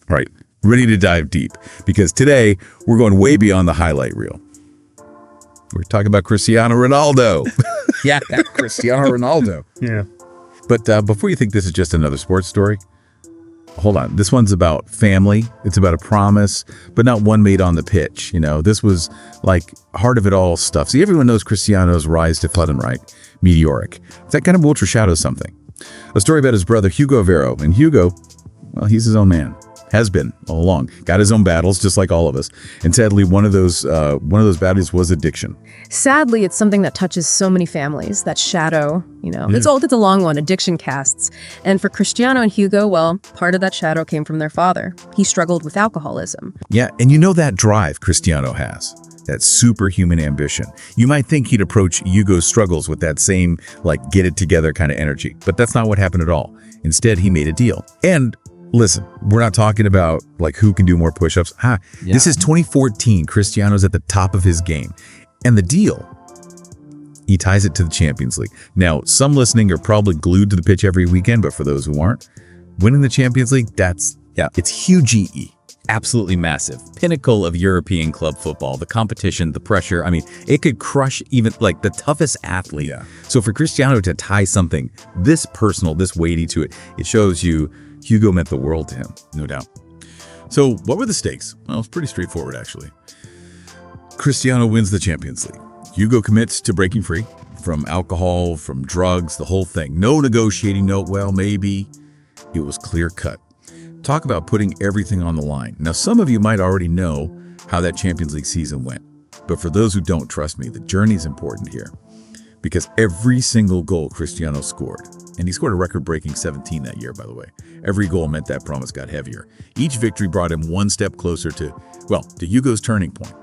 All right, ready to dive deep, because today we're going way beyond the highlight reel. We're talking about Cristiano Ronaldo. Yeah, Cristiano Ronaldo. Yeah. But before you think this is just another sports story, hold on. This one's about family. It's about a promise, but not one made on the pitch. You know, this was like heart of it all stuff. See, everyone knows Cristiano's rise to flood and right, meteoric. That kind of overshadows something. A story about his brother, Hugo Aveiro. And Hugo, well, he's his own man. Has been all along. Got his own battles, just like all of us. And sadly, one of those battles was addiction. Sadly, it's something that touches so many families, that shadow, It's a long one, addiction casts. And for Cristiano and Hugo, well, part of that shadow came from their father. He struggled with alcoholism. Yeah, and you know that drive Cristiano has, that superhuman ambition. You might think he'd approach Hugo's struggles with that same, get it together kind of energy. But that's not what happened at all. Instead, he made a deal. And listen, we're not talking about who can do more push-ups. This is 2014. Cristiano's at the top of his game. And the deal, he ties it to the Champions League. Now, some listening are probably glued to the pitch every weekend, but for those who aren't, winning the Champions League, it's huge EE. Absolutely massive. Pinnacle of European club football. The competition, the pressure. I mean, it could crush even the toughest athlete. Yeah. So for Cristiano to tie something this personal, this weighty to it, it shows you Hugo meant the world to him. No doubt. So what were the stakes? Well, it's pretty straightforward, actually. Cristiano wins the Champions League. Hugo commits to breaking free from alcohol, from drugs, the whole thing. No negotiating note, well, maybe. It was clear cut. Talk about putting everything on the line. Now, some of you might already know how that Champions League season went. But for those who don't, trust me, the journey is important here. Because every single goal Cristiano scored, and he scored a record-breaking 17 that year, by the way. Every goal meant that promise got heavier. Each victory brought him one step closer to Hugo's turning point.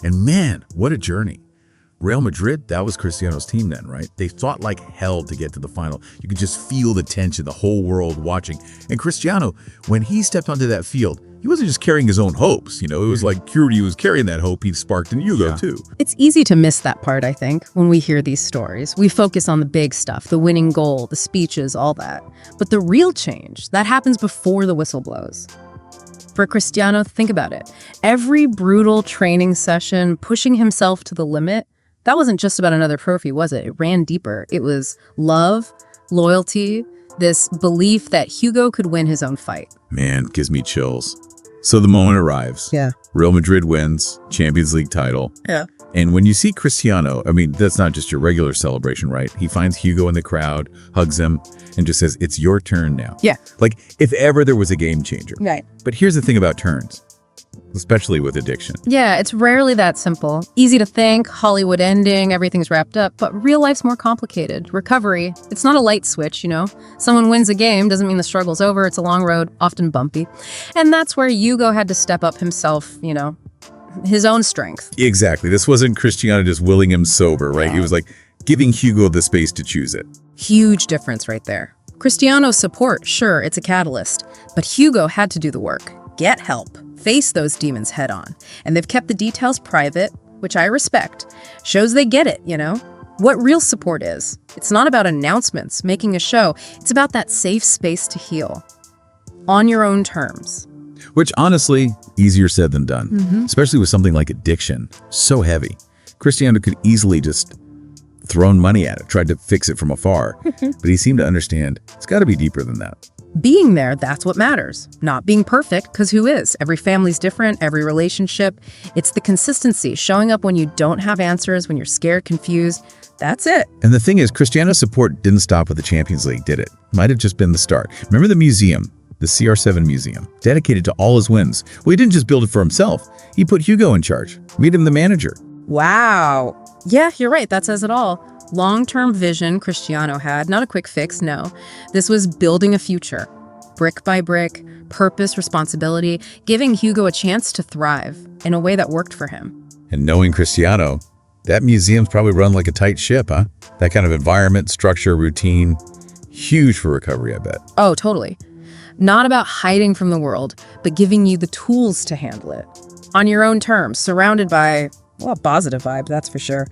And man, what a journey. Real Madrid, that was Cristiano's team then, right? They fought like hell to get to the final. You could just feel the tension, the whole world watching. And Cristiano, when he stepped onto that field, he wasn't just carrying his own hopes. It was like Curie was carrying that hope he sparked in Hugo, too. It's easy to miss that part, I think, when we hear these stories. We focus on the big stuff, the winning goal, the speeches, all that. But the real change, that happens before the whistle blows. For Cristiano, think about it. Every brutal training session, pushing himself to the limit, that wasn't just about another trophy, was it? It ran deeper. It was love, loyalty, this belief that Hugo could win his own fight. Man, gives me chills. So the moment arrives. Yeah. Real Madrid wins, Champions League title. Yeah. And when you see Cristiano, that's not just your regular celebration, right? He finds Hugo in the crowd, hugs him, and just says, it's your turn now. Yeah. Like if ever there was a game changer. Right. But here's the thing about turns, especially with addiction. Yeah, it's rarely that simple. Easy to think, Hollywood ending, everything's wrapped up, but real life's more complicated. Recovery, it's not a light switch, Someone wins a game doesn't mean the struggle's over. It's a long road, often bumpy. And that's where Hugo had to step up himself, his own strength. Exactly. This wasn't Cristiano just willing him sober, right? He was giving Hugo the space to choose it. Huge difference right there. Cristiano's support, sure, it's a catalyst, but Hugo had to do the work. Get help. Face those demons head on. And they've kept the details private, which I respect. Shows they get it, What real support is. It's not about announcements, making a show. It's about that safe space to heal. On your own terms. Which honestly, easier said than done, especially with something like addiction. So heavy. Cristiano could easily just thrown money at it, tried to fix it from afar. But he seemed to understand it's got to be deeper than that. Being there, that's what matters. Not being perfect, because who is? Every family's different, every relationship. It's the consistency, showing up when you don't have answers, when you're scared, confused. That's it. And the thing is, Cristiano's support didn't stop with the Champions League, did it? Might have just been the start. Remember the museum? The CR7 Museum, dedicated to all his wins. Well, he didn't just build it for himself. He put Hugo in charge, made him the manager. Wow. Yeah, you're right. That says it all. Long-term vision Cristiano had, not a quick fix, no. This was building a future. Brick by brick, purpose, responsibility, giving Hugo a chance to thrive in a way that worked for him. And knowing Cristiano, that museum's probably run like a tight ship, huh? That kind of environment, structure, routine, huge for recovery, I bet. Oh, totally. Not about hiding from the world, but giving you the tools to handle it. On your own terms, surrounded by Well, a positive vibe, that's for sure.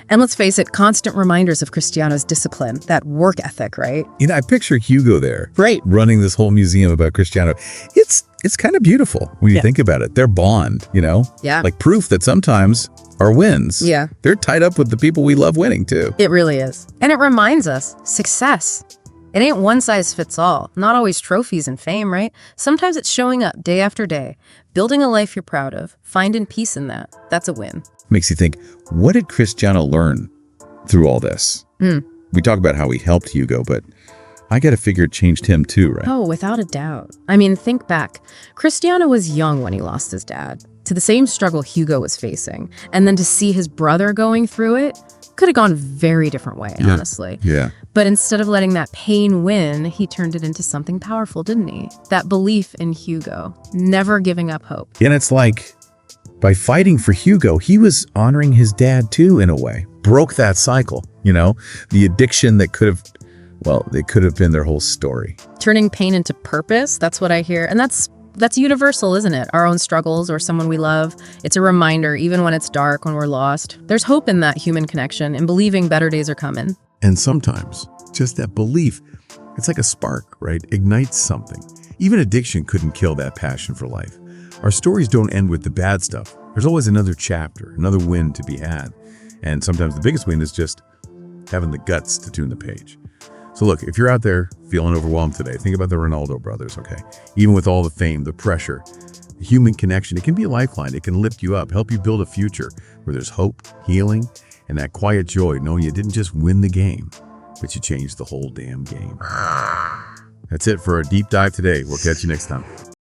And let's face it, constant reminders of Cristiano's discipline, that work ethic, right? I picture Hugo there. Right. Running this whole museum about Cristiano. It's kind of beautiful when you think about it. Their bond, Yeah. Like proof that sometimes our wins, Yeah. they're tied up with the people we love winning too. It really is. And it reminds us, success. It ain't one size fits all. Not always trophies and fame, right? Sometimes it's showing up day after day, building a life you're proud of, finding peace in that. That's a win. Makes you think, what did Cristiano learn through all this? We talk about how he helped Hugo, but I got to figure it changed him too, right? Oh, without a doubt. I mean, think back. Cristiano was young when he lost his dad, to the same struggle Hugo was facing. And then to see his brother going through it could have gone a very different way, honestly. Yeah. But instead of letting that pain win, he turned it into something powerful, didn't he? That belief in Hugo, never giving up hope. And it's like, by fighting for Hugo, he was honoring his dad too, in a way. Broke that cycle, the addiction that could have, it could have been their whole story. Turning pain into purpose, that's what I hear. And that's universal, isn't it? Our own struggles or someone we love. It's a reminder, even when it's dark, when we're lost. There's hope in that human connection and believing better days are coming. And sometimes, just that belief, it's like a spark, right? Ignites something. Even addiction couldn't kill that passion for life. Our stories don't end with the bad stuff. There's always another chapter, another win to be had. And sometimes the biggest win is just having the guts to turn the page. So look, if you're out there feeling overwhelmed today, think about the Ronaldo brothers, okay? Even with all the fame, the pressure, the human connection, it can be a lifeline. It can lift you up, help you build a future where there's hope, healing, and that quiet joy knowing you didn't just win the game, but you changed the whole damn game. That's it for our deep dive today. We'll catch you next time.